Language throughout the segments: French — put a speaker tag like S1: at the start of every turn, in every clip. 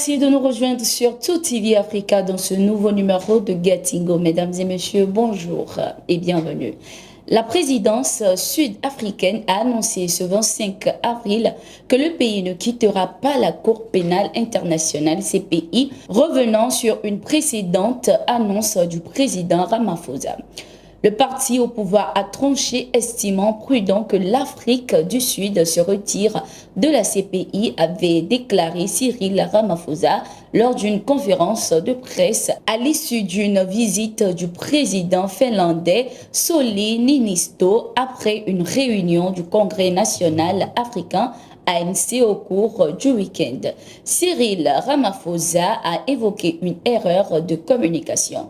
S1: Merci de nous rejoindre sur Tout TV Africa dans ce nouveau numéro de Gatingo. Mesdames et messieurs, bonjour et bienvenue. La présidence sud-africaine a annoncé ce 25 avril que le pays ne quittera pas la Cour pénale internationale CPI, revenant sur une précédente annonce du président Ramaphosa. Le parti au pouvoir a tranché, estimant prudent que l'Afrique du Sud se retire de la CPI, avait déclaré Cyril Ramaphosa lors d'une conférence de presse à l'issue d'une visite du président finlandais Sauli Niinisto après une réunion du Congrès national africain ANC au cours du week-end. Cyril Ramaphosa a évoqué une erreur de communication.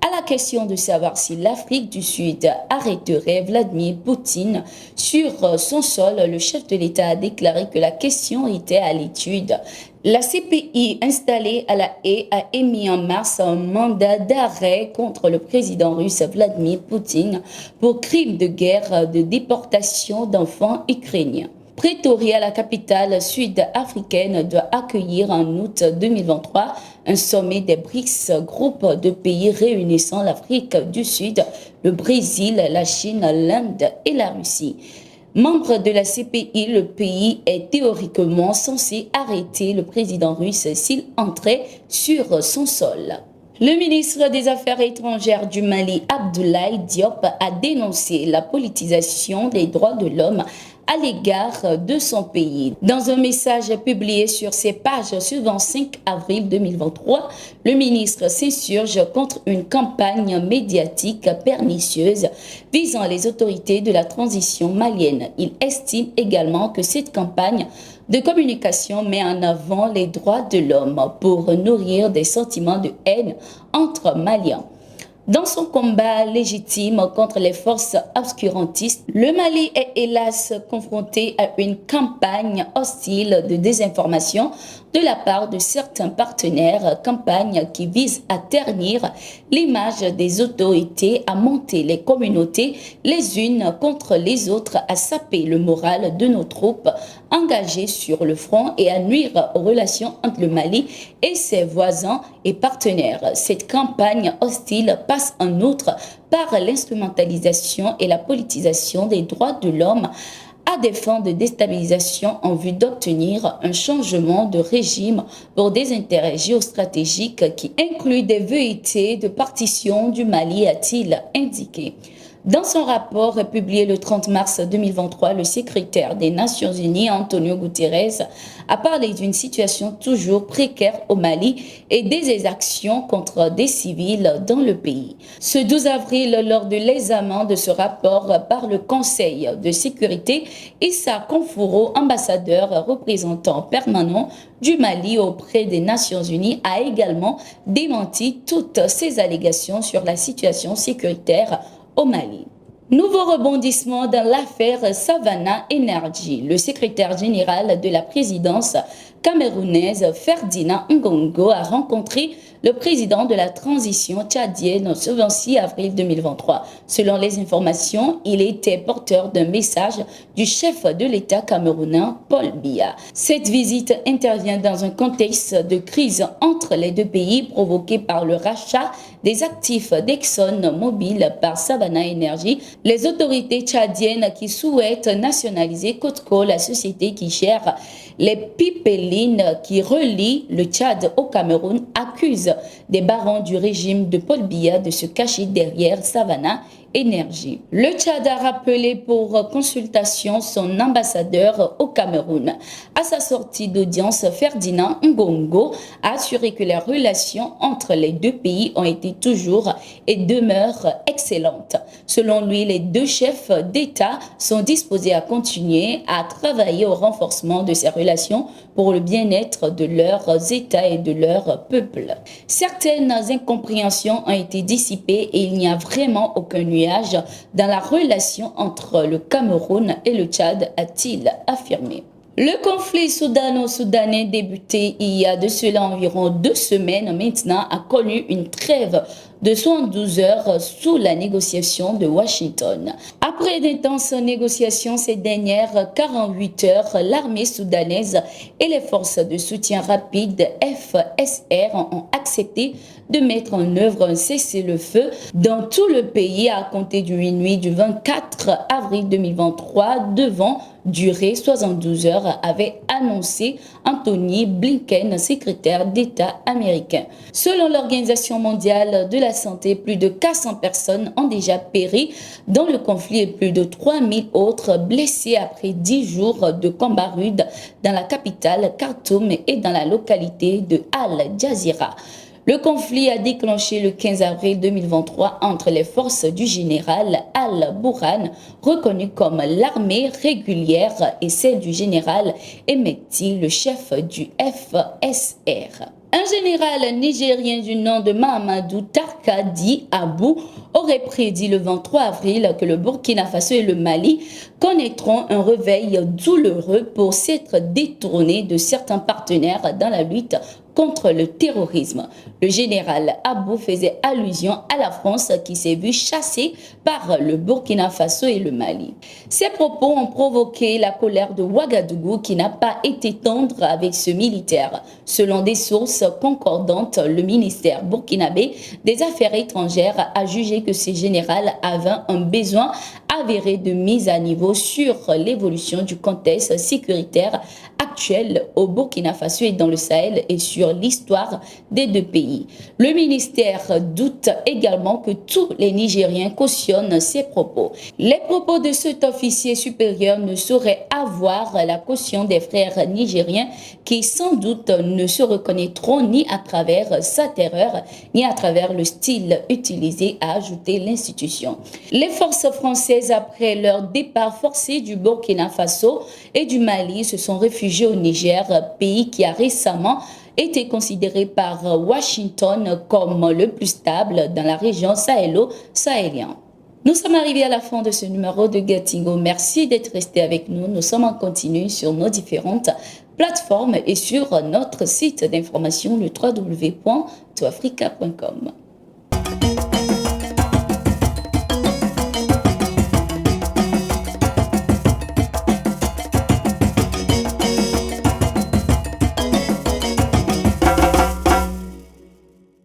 S1: À la question de savoir si l'Afrique du Sud arrêterait Vladimir Poutine sur son sol, le chef de l'État a déclaré que la question était à l'étude. La CPI installée à La Haye a émis en mars un mandat d'arrêt contre le président russe Vladimir Poutine pour crimes de guerre de déportation d'enfants ukrainiens. Pretoria, la capitale sud-africaine, doit accueillir en août 2023 un sommet des BRICS, groupe de pays réunissant l'Afrique du Sud, le Brésil, la Chine, l'Inde et la Russie. Membre de la CPI, le pays est théoriquement censé arrêter le président russe s'il entrait sur son sol. Le ministre des Affaires étrangères du Mali, Abdoulaye Diop, a dénoncé la politisation des droits de l'homme à l'égard de son pays. Dans un message publié sur ses pages ce 25 avril 2023, le ministre s'insurge contre une campagne médiatique pernicieuse visant les autorités de la transition malienne. Il estime également que cette campagne de communication met en avant les droits de l'homme pour nourrir des sentiments de haine entre Maliens. Dans son combat légitime contre les forces obscurantistes, le Mali est hélas confronté à une campagne hostile de désinformation de la part de certains partenaires, campagne qui vise à ternir l'image des autorités, à monter les communautés les unes contre les autres, à saper le moral de nos troupes engagées sur le front et à nuire aux relations entre le Mali et ses voisins et partenaires. Cette campagne hostile passe en outre par l'instrumentalisation et la politisation des droits de l'homme à des fins de déstabilisation en vue d'obtenir un changement de régime pour des intérêts géostratégiques qui incluent des velléités de partition du Mali, a-t-il indiqué. Dans son rapport publié le 30 mars 2023, le secrétaire des Nations Unies, Antonio Guterres, a parlé d'une situation toujours précaire au Mali et des exactions contre des civils dans le pays. Ce 12 avril, lors de l'examen de ce rapport par le Conseil de sécurité, Issa Konfuro, ambassadeur représentant permanent du Mali auprès des Nations Unies, a également démenti toutes ces allégations sur la situation sécuritaire au Mali. Nouveau rebondissement dans l'affaire Savannah Energy. Le secrétaire général de la présidence camerounaise, Ferdinand Ngongo, a rencontré le président de la transition tchadienne ce 26 avril 2023. Selon les informations, il était porteur d'un message du chef de l'État camerounais, Paul Biya. Cette visite intervient dans un contexte de crise entre les deux pays provoqué par le rachat des actifs d'ExxonMobil par Savannah Energy. Les autorités tchadiennes qui souhaitent nationaliser Cotco, la société qui gère les pipelines qui relient le Tchad au Cameroun, accusent des barons du régime de Paul Biya de se cacher derrière Savannah Energy. Le Tchad a rappelé pour consultation son ambassadeur au Cameroun. À sa sortie d'audience, Ferdinand Ngongo a assuré que les relations entre les deux pays ont été toujours et demeurent excellentes. Selon lui, les deux chefs d'État sont disposés à continuer à travailler au renforcement de ces relations pour le bien-être de leurs États et de leur peuple. Certaines incompréhensions ont été dissipées et il n'y a vraiment aucun dans la relation entre le Cameroun et le Tchad, a-t-il affirmé. Le conflit soudano-soudanais débuté il y a de cela environ 2 semaines maintenant a connu une trêve de 72 heures sous la négociation de Washington. Après d'intenses négociations ces dernières 48 heures, l'armée soudanaise et les forces de soutien rapide FSR ont accepté de mettre en œuvre un cessez-le-feu dans tout le pays à compter du minuit du 24 avril 2023 devant durer 72 heures, avait annoncé Anthony Blinken, secrétaire d'État américain. Selon l'Organisation mondiale de la santé, plus de 400 personnes ont déjà péri dans le conflit et plus de 3000 autres blessés après 10 jours de combats rudes dans la capitale Khartoum et dans la localité de Al-Jazira. Le conflit a déclenché le 15 avril 2023 entre les forces du général Al-Bourhan, reconnu comme l'armée régulière, et celle du général Hemeti, le chef du FSR. Un général nigérien du nom de Mahamadou Tarkadi Abou aurait prédit le 23 avril que le Burkina Faso et le Mali connaîtront un réveil douloureux pour s'être détournés de certains partenaires dans la lutte contre le terrorisme. Le général Abou faisait allusion à la France qui s'est vue chassée par le Burkina Faso et le Mali. Ces propos ont provoqué la colère de Ouagadougou qui n'a pas été tendre avec ce militaire. Selon des sources concordantes, le ministère burkinabé des Affaires étrangères a jugé que ce général avait un besoin avéré de mise à niveau sur l'évolution du contexte sécuritaire actuel au Burkina Faso et dans le Sahel et sur l'histoire des deux pays. Le ministère doute également que tous les Nigériens cautionnent ces propos. Les propos de cet officier supérieur ne sauraient avoir la caution des frères nigériens qui sans doute ne se reconnaîtront ni à travers sa terreur ni à travers le style utilisé, a ajouté l'institution. Les forces françaises, après leur départ forcé du Burkina Faso et du Mali, se sont réfugiées au Niger, pays qui a récemment été considéré par Washington comme le plus stable dans la région sahélo-sahélienne. Nous sommes arrivés à la fin de ce numéro de Gatingo. Merci d'être resté avec nous. Nous sommes en continu sur nos différentes plateformes et sur notre site d'information, le www.toafrica.com.